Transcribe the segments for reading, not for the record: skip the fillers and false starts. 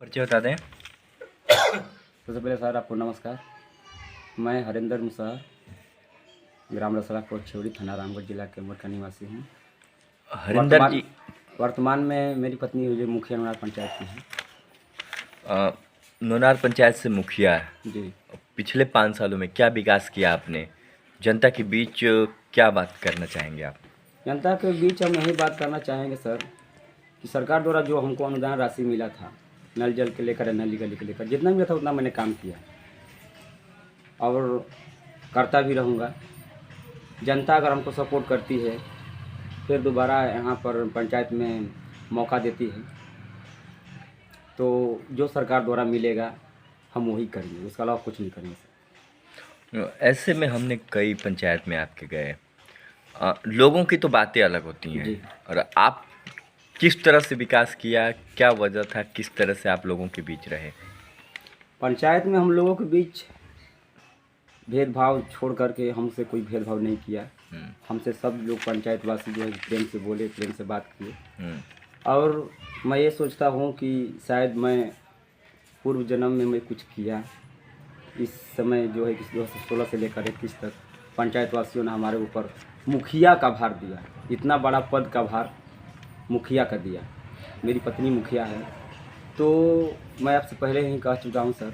परिचय बता दें। सबसे पहले सर आपको नमस्कार। मैं हरिंदर मुसार, ग्राम रसला पोस्ट छेवड़ी, थाना रामगढ़ जिला के उमर का निवासी हूँ। हरिंदर जी, वर्तमान में मेरी पत्नी हुई मुखिया नोनार पंचायत की है। नोनार पंचायत से मुखिया है। जी। पिछले 5 सालों में क्या विकास किया आपने? जनता के बीच क्या बात करना चाहेंगे आप? जनता के बीच हम यही बात करना चाहेंगे सर कि सरकार द्वारा जो हमको अनुदान राशि मिला था, नल जल के लेकर, नली गली के लेकर, जितना मिला था उतना मैंने काम किया और करता भी रहूँगा। जनता अगर हमको सपोर्ट करती है, फिर दोबारा यहाँ पर पंचायत में मौका देती है, तो जो सरकार द्वारा मिलेगा हम वही करेंगे, उसके अलावा कुछ नहीं करेंगे। ऐसे में हमने कई पंचायत में आपके गए, लोगों की तो बातें अलग होती हैं। जी। और आप किस तरह से विकास किया, क्या वजह था, किस तरह से आप लोगों के बीच रहे? पंचायत में हम लोगों के बीच भेदभाव छोड़ करके हमसे कोई भेदभाव नहीं किया। हमसे सब लोग पंचायत वासी जो है प्रेम से बोले, प्रेम से बात किए। और मैं ये सोचता हूँ कि शायद मैं पूर्व जन्म में मैं कुछ किया। इस समय जो है 2016 से लेकर 21 तक पंचायत वासियों ने हमारे ऊपर मुखिया का भार दिया। इतना बड़ा पद का भार मुखिया का दिया। मेरी पत्नी मुखिया है, तो मैं आपसे पहले ही कह चुका हूँ सर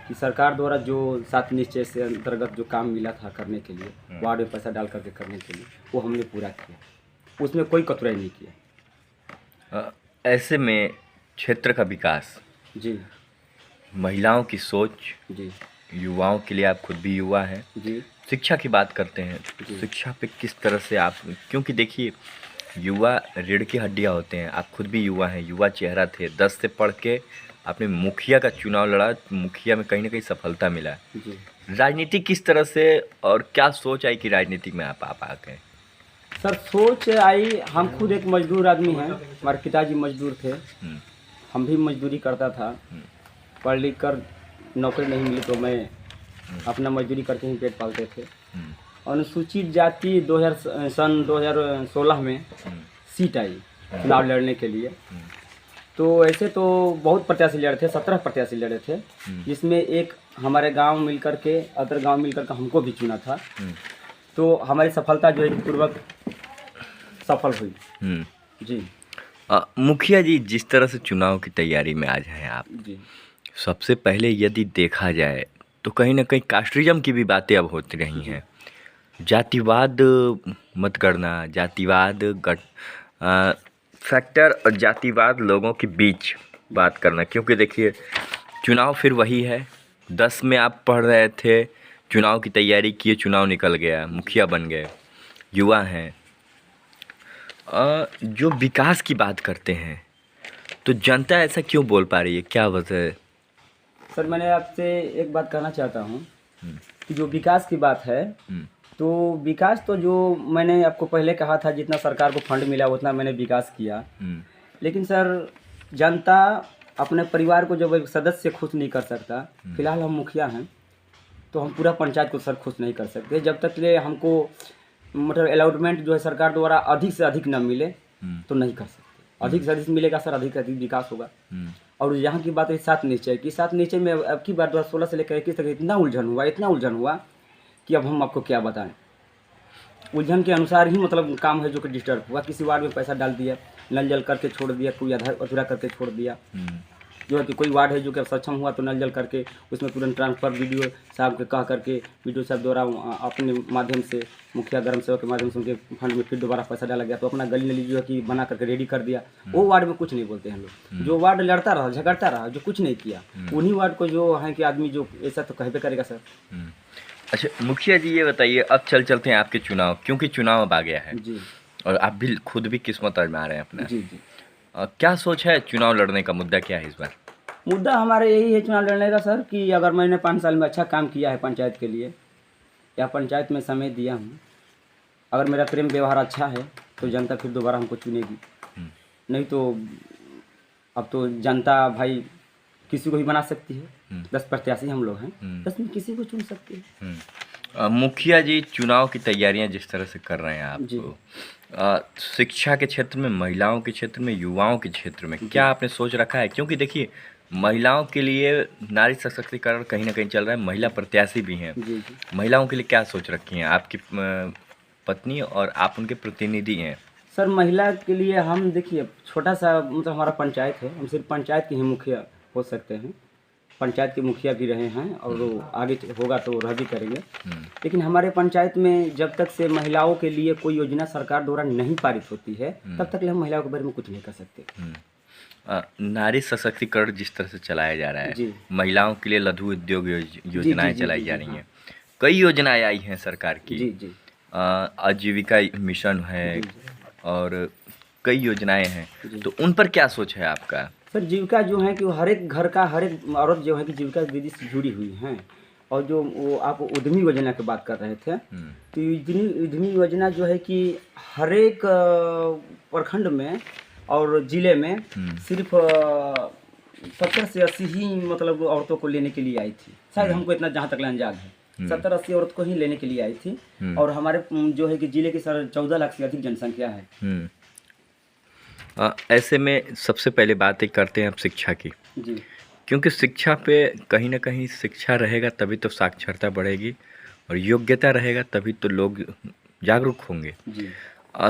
कि सरकार द्वारा जो 7 निश्चय से अंतर्गत जो काम मिला था करने के लिए, वार्ड में पैसा डाल करके करने के लिए, वो हमने पूरा किया। उसमें कोई कतराई नहीं किया। ऐसे में क्षेत्र का विकास, जी, महिलाओं की सोच, जी, युवाओं के लिए, आप खुद भी युवा हैं, जी, शिक्षा की बात करते हैं, जी। शिक्षा पे किस तरह से आप, क्योंकि देखिए युवा रीढ़ की हड्डियां होते हैं, आप खुद भी युवा हैं, युवा चेहरा थे, 10 से पढ़ के आपने मुखिया का चुनाव लड़ा, मुखिया में कहीं ना कहीं सफलता मिला। जी राजनीति किस तरह से और क्या सोच आई कि राजनीति में आप आ गए? सर, सोच आई, हम खुद एक मजदूर आदमी हैं। हमारे पिताजी मजदूर थे, हम भी मजदूरी करता था। पढ़ लिख कर नौकरी नहीं मिली तो मैं अपना मजदूरी करके ही पेट पालते थे। अनुसूचित जाति 2016 में सीट आई चुनाव लड़ने के लिए। तो ऐसे तो बहुत प्रत्याशी लड़े थे, 17 प्रत्याशी लड़े थे, जिसमें एक हमारे गांव मिलकर के, अदर गांव मिलकर के हमको भी चुना था। तो हमारी सफलता जो है पूर्वक सफल हुई। जी। मुखिया जी, जिस तरह से चुनाव की तैयारी में आज हैं आप, जी, सबसे पहले यदि देखा जाए तो कहीं ना कहीं कास्टिज्म की भी बातें अब होती रही हैं। जातिवाद मतगणना, जातिवाद फैक्टर और जातिवाद लोगों के बीच बात करना, क्योंकि देखिए चुनाव फिर वही है। 10 में आप पढ़ रहे थे, चुनाव की तैयारी किए, चुनाव निकल गया, मुखिया बन गए, युवा हैं। जो विकास की बात करते हैं तो जनता ऐसा क्यों बोल पा रही है, क्या वजह है? सर मैंने आपसे एक बात कहना चाहता हूँ कि जो विकास की बात है, तो विकास तो जो मैंने आपको पहले कहा था, जितना सरकार को फंड मिला उतना मैंने विकास किया। लेकिन सर जनता अपने परिवार को जब एक सदस्य खुश नहीं कर सकता, फिलहाल हम मुखिया हैं तो हम पूरा पंचायत को सर खुश नहीं कर सकते। जब तक ले हमको मतलब अलॉटमेंट जो है सरकार द्वारा अधिक से अधिक न मिले तो नहीं कर सकते। अधिक से अधिक मिलेगा सर, अधिक से अधिक विकास होगा। और यहाँ की बात है 7 निश्चय की। 7 निश्चय में अब की बार 2016 से लेकर 21 तक इतना उलझन हुआ कि अब हम आपको क्या बताएं। उलझन के अनुसार ही मतलब काम है जो कि डिस्टर्ब हुआ। किसी वार्ड में पैसा डाल दिया, नल जल करके छोड़ दिया, कोई अधूरा करके छोड़ दिया। जो है कि कोई वार्ड है जो कि सक्षम हुआ तो नल जल करके उसमें तुरंत ट्रांसफ़र वीडियो साहब के कह करके वीडियो साहब द्वारा अपने माध्यम से, मुखिया ग्राम सेवक के माध्यम से उनके फंड में फिर दोबारा पैसा डाला गया, तो अपना गली नली जो है कि बना करके रेडी कर दिया। वो वार्ड में कुछ नहीं बोलते हैं लोग। जो वार्ड लड़ता रहा, झगड़ता रहा, जो कुछ नहीं किया, उन्हीं वार्ड को जो है कि आदमी जो ऐसा तो कहबे करेगा सर। अच्छा मुखिया जी, ये बताइए, अब चलते हैं आपके चुनाव, क्योंकि चुनाव अब आ गया है जी, और आप भी खुद भी किस्मत आजमा रहे हैं अपना। जी, जी। क्या सोच है चुनाव लड़ने का, मुद्दा क्या है इस बार? मुद्दा हमारे यही है चुनाव लड़ने का सर कि अगर मैंने 5 साल में अच्छा काम किया है पंचायत के लिए, या पंचायत में समय दिया हूँ, अगर मेरा प्रेम व्यवहार अच्छा है तो जनता फिर दोबारा हमको चुनेगी। नहीं तो अब तो जनता भाई किसी को भी बना सकती है। 10 प्रत्याशी हम लोग हैं, 10 में किसी को चुन सकती है। मुखिया जी, चुनाव की तैयारियां जिस तरह से कर रहे हैं आप, जी। शिक्षा के क्षेत्र में, महिलाओं के क्षेत्र में, युवाओं के क्षेत्र में क्या आपने सोच रखा है? क्योंकि देखिए महिलाओं के लिए नारी सशक्तिकरण कहीं ना कहीं चल रहा है, महिला प्रत्याशी भी हैं। जी जी। महिलाओं के लिए क्या सोच रखी हैं आपकी पत्नी, और आप उनके प्रतिनिधि हैं? सर महिला के लिए हम देखिए छोटा सा मतलब हमारा पंचायत है, हम सिर्फ पंचायत के ही मुखिया हो सकते हैं। पंचायत के मुखिया भी रहे हैं और वो आगे होगा तो रह भी करेंगे। लेकिन हमारे पंचायत में जब तक से महिलाओं के लिए कोई योजना सरकार द्वारा नहीं पारित होती है तब तक हम महिलाओं के बारे में कुछ नहीं कर सकते। नारी सशक्तिकरण जिस तरह से चलाया जा रहा है, जी महिलाओं के लिए लघु उद्योग योजनाएं जी, चलाई जी, जा जी, रही हाँ। हैं, कई योजनाएं आई हैं सरकार की। जी जी आजीविका मिशन है जी जी और कई योजनाएं हैं, जी। तो उन पर क्या सोच है आपका? सर जीविका जो है कि वो हर एक घर का हर एक औरत जो है कि जीविका दीदी से जुड़ी हुई हैं। और जो वो आप उद्यमी योजना की बात कर रहे थे, तो उद्यमी योजना जो है कि हर एक प्रखंड में और ज़िले में सिर्फ 70 से 80 ही मतलब औरतों को लेने के लिए आई थी। शायद हमको इतना जहाँ तक अंदाज़ है 70-80 औरत को ही लेने के लिए आई थी। और हमारे जो है कि ज़िले की सर 14 लाख से अधिक जनसंख्या है। ऐसे में सबसे पहले बात ही करते हैं अब शिक्षा की, जी क्योंकि शिक्षा पे कहीं ना कहीं शिक्षा रहेगा तभी तो साक्षरता बढ़ेगी, और योग्यता रहेगा तभी तो लोग जागरूक होंगे। जी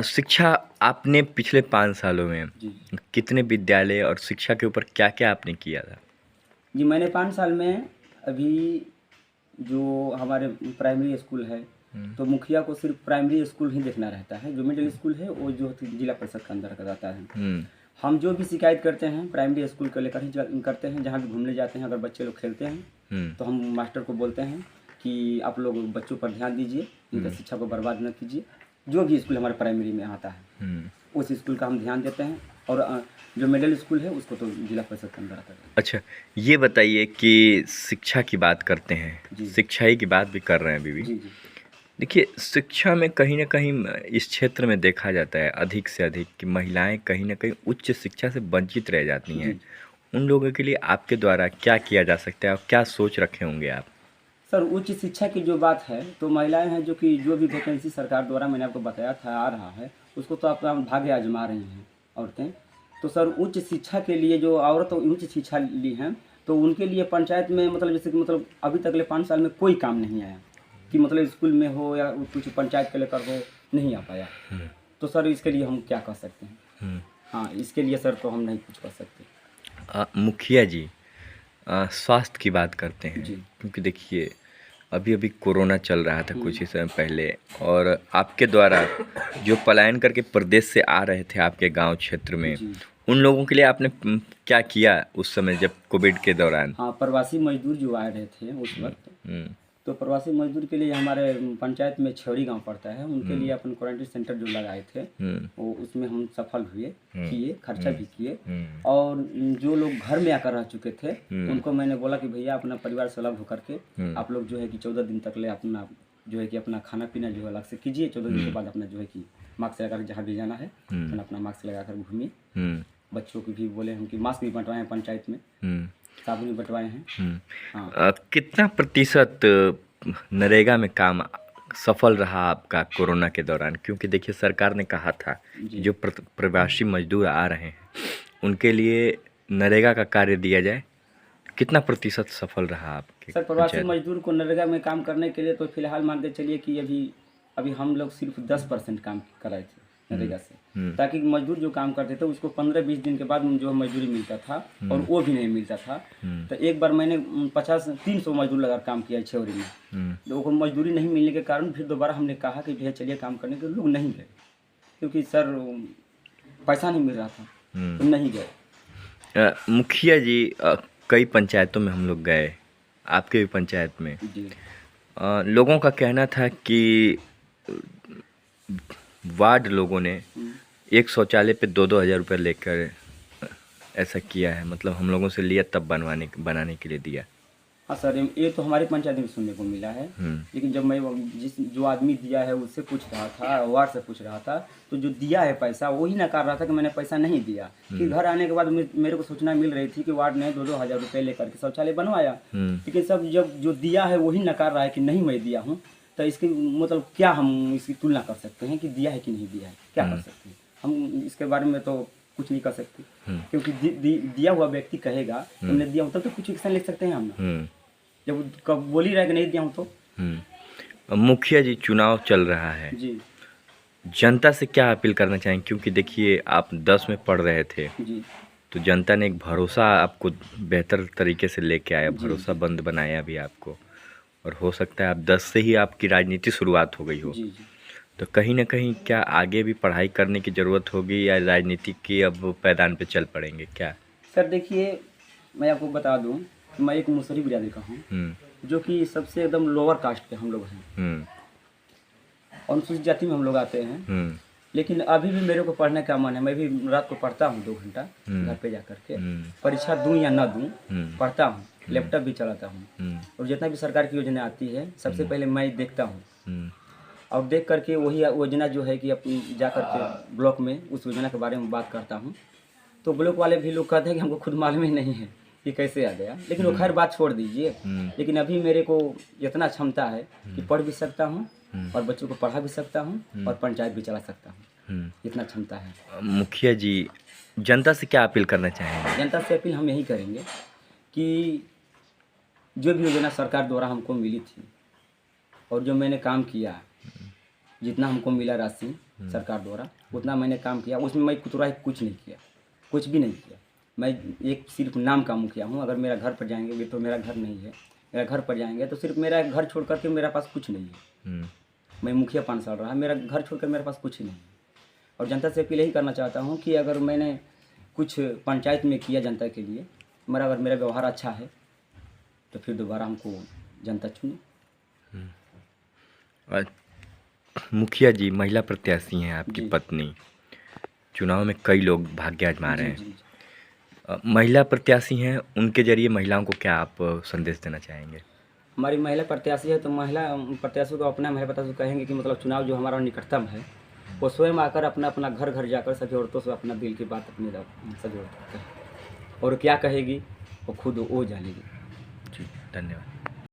शिक्षा आपने पिछले 5 सालों में जी कितने विद्यालय और शिक्षा के ऊपर क्या क्या आपने किया था? जी। मैंने 5 साल में अभी जो हमारे प्राइमरी स्कूल है तो मुखिया को सिर्फ प्राइमरी स्कूल ही देखना रहता है। जो मिडिल स्कूल है वो जो जिला परिषद के अंदर आता है। हम जो भी शिकायत करते हैं प्राइमरी स्कूल को लेकर ही करते हैं। जहाँ भी घूमने जाते हैं अगर बच्चे लोग खेलते हैं तो हम मास्टर को बोलते हैं कि आप लोग बच्चों पर ध्यान दीजिए, इनका शिक्षा को बर्बाद न कीजिए। जो भी स्कूल हमारे प्राइमरी में आता है उस स्कूल का हम ध्यान देते हैं। और जो मिडिल स्कूल है उसको तो जिला परिषद के अंदर आता है। अच्छा, ये बताइए कि शिक्षा की बात करते हैं, जी। शिक्षा ही की बात भी कर रहे हैं अभी भी। जी जी देखिए, शिक्षा में कहीं न कहीं इस क्षेत्र में देखा जाता है अधिक से अधिक कि महिलाएं कहीं न कहीं उच्च शिक्षा से वंचित रह जाती हैं। उन लोगों के लिए आपके द्वारा क्या किया जा सकता है और क्या सोच रखे होंगे आप? सर उच्च शिक्षा की जो बात है तो महिलाएं हैं जो कि जो भी वैकेंसी सरकार द्वारा मैंने आपको बताया था आ रहा है उसको तो आप भाग्य आजमा रही हैं औरतें। तो सर उच्च शिक्षा के लिए जो औरत उच्च शिक्षा ली हैं तो उनके लिए पंचायत में मतलब जैसे कि मतलब अभी तक ले 5 साल में कोई काम नहीं आया कि मतलब स्कूल में हो या कुछ पंचायत के लेकर हो, नहीं आ पाया। तो सर इसके लिए हम क्या कर सकते हैं? हाँ इसके लिए सर तो हम नहीं कुछ कर सकते। मुखिया जी, स्वास्थ्य की बात करते हैं, जी क्योंकि देखिए अभी अभी कोरोना चल रहा था कुछ ही समय पहले, और आपके द्वारा जो पलायन करके प्रदेश से आ रहे थे आपके गांव क्षेत्र में, जी उन लोगों के लिए आपने क्या किया उस समय जब कोविड के दौरान? हाँ प्रवासी मजदूर जो आ रहे थे उस वक्त तो प्रवासी मजदूर के लिए हमारे पंचायत में छेवड़ी गांव पड़ता है, उनके लिए अपन क्वारंटीन सेंटर जो लगाए थे वो उसमें हम सफल हुए, किए, खर्चा भी किए। और जो लोग घर में आकर रह चुके थे उनको मैंने बोला कि भैया अपना परिवार से अलग होकर के आप लोग जो है कि 14 दिन तक ले अपना जो है कि अपना खाना पीना जो है अलग से कीजिए। 14 दिन के बाद अपना जो है कि मास्क लगाकर जहाँ भी जाना है अपना मास्क लगाकर घूमिए। बच्चों को भी बोले हम कि मास्क भी बंटवाए हैं पंचायत में, साबुन भी बंटवाए हैं। हाँ कितना प्रतिशत नरेगा में काम सफल रहा आपका कोरोना के दौरान? क्योंकि देखिए सरकार ने कहा था कि जो प्रवासी मजदूर आ रहे हैं उनके लिए नरेगा का कार्य दिया जाए, कितना प्रतिशत सफल रहा आपके? सर प्रवासी मजदूर को नरेगा में काम करने के लिए तो फिलहाल मान के चलिए कि अभी हम लोग सिर्फ 10% काम कराए थे नरेगा से, ताकि मजदूर जो काम करते थे उसको 15-20 दिन के बाद जो मजदूरी मिलता था और वो भी नहीं मिलता था। तो एक बार मैंने 300 मजदूर लगा काम किया छेवरी में, तो वो मजदूरी नहीं मिलने के कारण फिर दोबारा हमने कहा कि भैया चलिए काम करने के, लोग नहीं गए क्योंकि सर पैसा नहीं मिल रहा था तो नहीं गए। मुखिया जी, कई पंचायतों में हम लोग गए, आपके भी पंचायत में जी लोगों का कहना था कि वार्ड लोगों ने एक शौचालय पे 2-2 हज़ार रुपये लेकर ऐसा किया है, मतलब हम लोगों से लिया तब बनाने के लिए दिया। हाँ सर ये तो हमारी पंचायत में सुनने को मिला है। लेकिन जब मैं जो आदमी दिया है उससे पूछ रहा था, वार्ड से पूछ रहा था, तो जो दिया है पैसा वही नकार रहा था कि मैंने पैसा नहीं दिया। कि घर आने के बाद मेरे को सूचना मिल रही थी कि वार्ड ने 2-2 हज़ार रुपये लेकर के शौचालय बनवाया। लेकिन सब जब जो दिया है वही नकार रहा है कि नहीं मैं दिया हूँ। तो इसकी मतलब क्या हम इसकी तुलना कर सकते हैं कि दिया है कि नहीं दिया है? क्या कर सकते हैं हम? इसके बारे में तो कुछ नहीं कर सकती, क्योंकि दिया हुआ व्यक्ति कहेगा तुमने दिया हूँ तो कुछ एक्शन ले सकते हैं हम ना। जब कब बोल ही रहा है कि नहीं दिया हूँ तो। मुखिया जी, चुनाव चल रहा है जी जनता से क्या अपील करना चाहेंगे? क्योंकि देखिए आप 10 में पढ़ रहे थे, जी तो जनता ने एक भरोसा आपको बेहतर तरीके से लेके आया, जी, भरोसा बंद बनाया भी आपको, और हो सकता है आप 10 से ही आपकी राजनीति शुरुआत हो गई हो। जी जी। तो कहीं ना कहीं क्या आगे भी पढ़ाई करने की ज़रूरत होगी या राजनीति के अब पैदान पे चल पड़ेंगे क्या? सर देखिए, मैं आपको बता दूं कि मैं एक मुसहरी बिरादरी का हूँ, जो कि सबसे एकदम लोअर कास्ट के हम लोग हैं, अनुसूचित जाति में हम लोग आते हैं। लेकिन अभी भी मेरे को पढ़ने का मन है, मैं भी रात को पढ़ता हूँ 2 घंटा घर पे जा करके, परीक्षा दूं या ना दूं पढ़ता हूँ, लैपटॉप भी चलाता हूँ, और जितना भी सरकार की योजना आती है सबसे पहले मैं देखता हूँ, और देख करके वही योजना जो है कि अपनी जा करके ब्लॉक में उस योजना के बारे में बात करता हूँ। तो ब्लॉक वाले भी लोग कहते हैं कि हमको खुद मालूम ही नहीं है कि कैसे आ गया, लेकिन वो खैर बात छोड़ दीजिए। लेकिन अभी मेरे को इतना क्षमता है कि पढ़ भी सकता हूँ और बच्चों को पढ़ा भी सकता हूँ और पंचायत भी चला सकता हूँ, इतना क्षमता है। मुखिया जी, जनता से क्या अपील करना चाहेंगे? जनता से अपील हम यही करेंगे कि जो भी योजना सरकार द्वारा हमको मिली थी और जो मैंने काम किया, जितना हमको मिला राशि सरकार द्वारा उतना मैंने काम किया, उसमें मैं कुतरा कुछ नहीं किया, कुछ भी नहीं किया। मैं एक सिर्फ नाम का मुखिया हूँ। अगर मेरा घर पर जाएंगे, तो मेरा घर नहीं है, मेरा घर पर जाएंगे तो सिर्फ मेरा घर छोड़ करके मेरे पास कुछ नहीं है। मैं मुखिया 5 साल रहा, मेरा घर छोड़कर मेरे पास कुछ नहीं है। और जनता से अपील यही करना चाहता हूँ कि अगर मैंने कुछ पंचायत में किया जनता के लिए, अगर मेरा व्यवहार अच्छा है तो फिर दोबारा हमको जनता चुने। मुखिया जी, महिला प्रत्याशी हैं आपकी पत्नी, चुनाव में कई लोग भाग्य आजमा रहे हैं, महिला प्रत्याशी हैं, उनके जरिए महिलाओं को क्या आप संदेश देना चाहेंगे? हमारी महिला प्रत्याशी है तो महिला प्रत्याशी को अपना महिला प्रत्याशी कहेंगे कि मतलब चुनाव जो हमारा निकटतम है वो स्वयं आकर अपना अपना घर घर जाकर सभी औरतों से अपना दिल की बात अपनी सभी औरतों को कहे, और क्या कहेगी वो खुद वो जानेगी। जी, धन्यवाद।